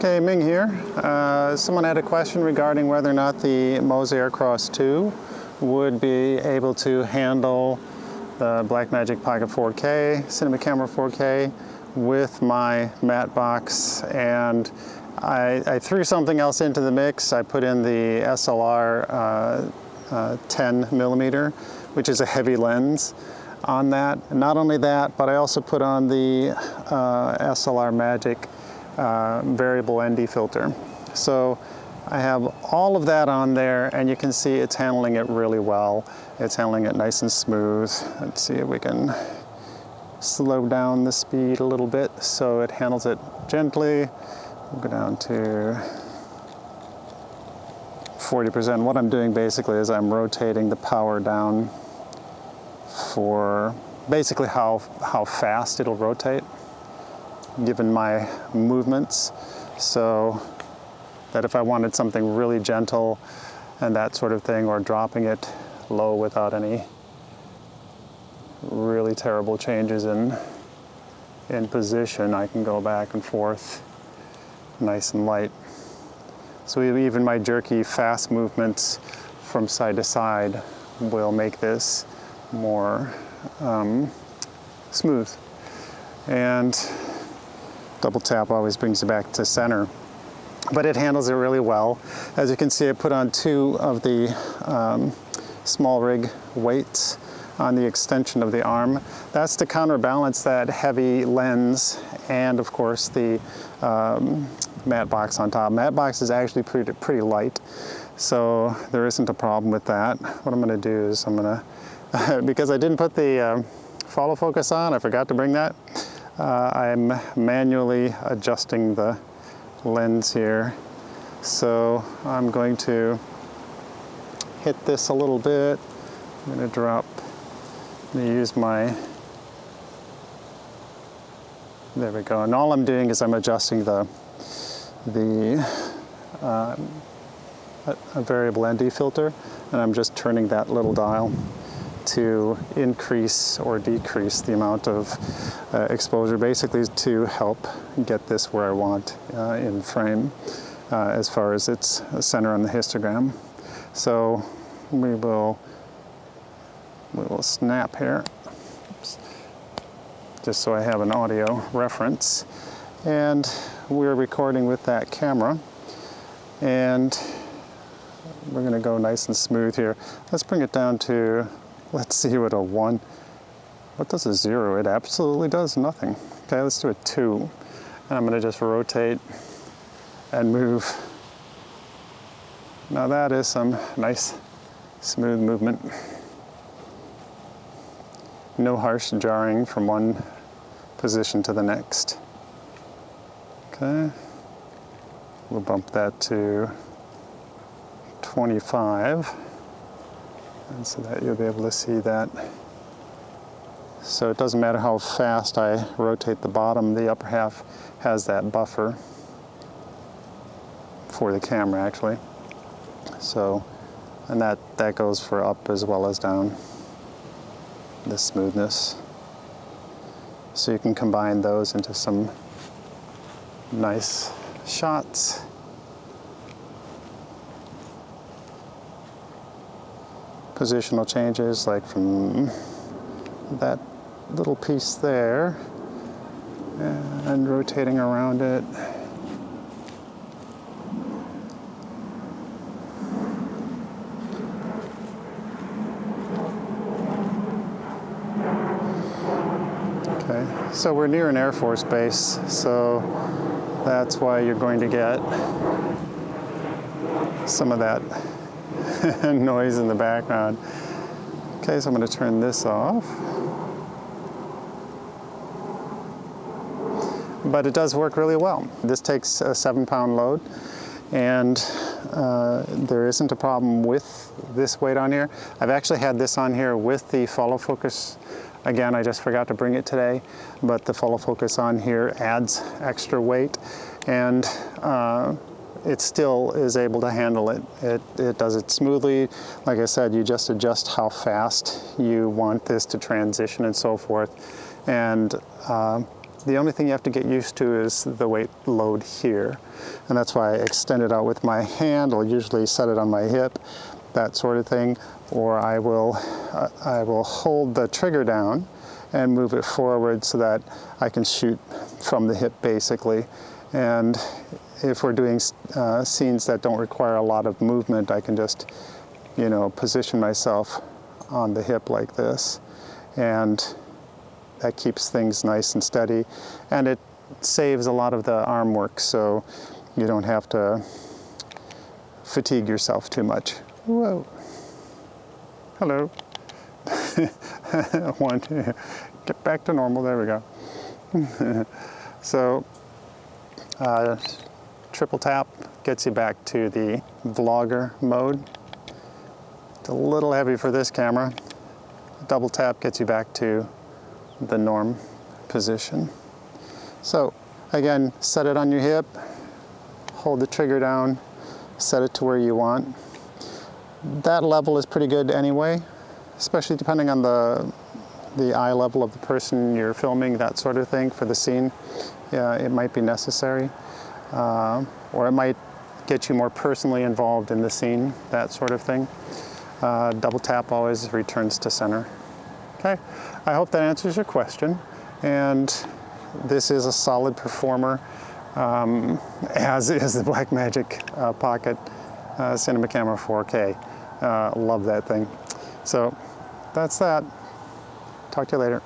Okay, Ming here. Someone had a question regarding whether or not the Moza Aircross 2 would be able to handle the Blackmagic Pocket 4K, Cinema Camera 4K with my matte box, and I threw something else into the mix. I put in the SLR 10mm, which is a heavy lens on that. And not only that, but I also put on the SLR Magic variable ND filter. So I have all of that on there, and you can see it's handling it really well. It's handling it nice and smooth. Let's see if we can slow down the speed a little bit so it handles it gently. We'll go down to 40%. What I'm doing basically is I'm rotating the power down for basically how fast it'll rotate given my movements, so that if I wanted something really gentle and that sort of thing, or dropping it low without any really terrible changes in position, I can go back and forth nice and light. So even my jerky fast movements from side to side will make this more smooth. And double tap always brings you back to center. But it handles it really well. As you can see, I put on 2 of the small rig weights on the extension of the arm. That's to counterbalance that heavy lens and, of course, the matte box on top. Matte box is actually pretty light, so there isn't a problem with that. What I'm going to do is I'm going to, because I didn't put the follow focus on, I forgot to bring that. I'm manually adjusting the lens here. So I'm going to hit this a little bit. I'm going to drop, I'm going to use my, there we go. And all I'm doing is I'm adjusting a variable ND filter, and I'm just turning that little dial to increase or decrease the amount of exposure, basically to help get this where I want in frame as far as its center on the histogram. So we will snap here. Oops. Just so I have an audio reference. And we're recording with that camera, and we're going to go nice and smooth here. Let's bring it down to, let's see what a 1, what does a 0? It absolutely does nothing. Okay, let's do a 2. And I'm going to just rotate and move. Now that is some nice smooth movement. No harsh jarring from one position to the next. Okay, we'll bump that to 25. And so that you'll be able to see that. So it doesn't matter how fast I rotate the bottom, the upper half has that buffer for the camera actually. So, and that goes for up as well as down, the smoothness. So you can combine those into some nice shots. Positional changes, like from that little piece there and rotating around it. Okay, so we're near an Air Force base, so that's why you're going to get some of that noise in the background. Okay, so I'm going to turn this off. But it does work really well. This takes a 7-pound load, and there isn't a problem with this weight on here. I've actually had this on here with the follow focus. Again, I just forgot to bring it today, but the follow focus on here adds extra weight, and it still is able to handle it. It does it smoothly. Like I said, you just adjust how fast you want this to transition and so forth. And The only thing you have to get used to is the weight load here. And that's why I extend it out with my hand. I'll usually set it on my hip, that sort of thing. Or I will hold the trigger down and move it forward so that I can shoot from the hip basically. And if we're doing scenes that don't require a lot of movement, I can just, you know, position myself on the hip like this. And that keeps things nice and steady. And it saves a lot of the arm work, so you don't have to fatigue yourself too much. Whoa. Hello. One, get back to normal, there we go. So, triple tap gets you back to the vlogger mode. It's a little heavy for this camera. Double tap gets you back to the norm position. So, again, set it on your hip, hold the trigger down, set it to where you want. That level is pretty good anyway, especially depending on the eye level of the person you're filming, that sort of thing for the scene. Yeah, it might be necessary, or it might get you more personally involved in the scene, that sort of thing. Double tap always returns to center. Okay, I hope that answers your question. And this is a solid performer, as is the Blackmagic Pocket Cinema Camera 4K. Love that thing. So that's that. Talk to you later.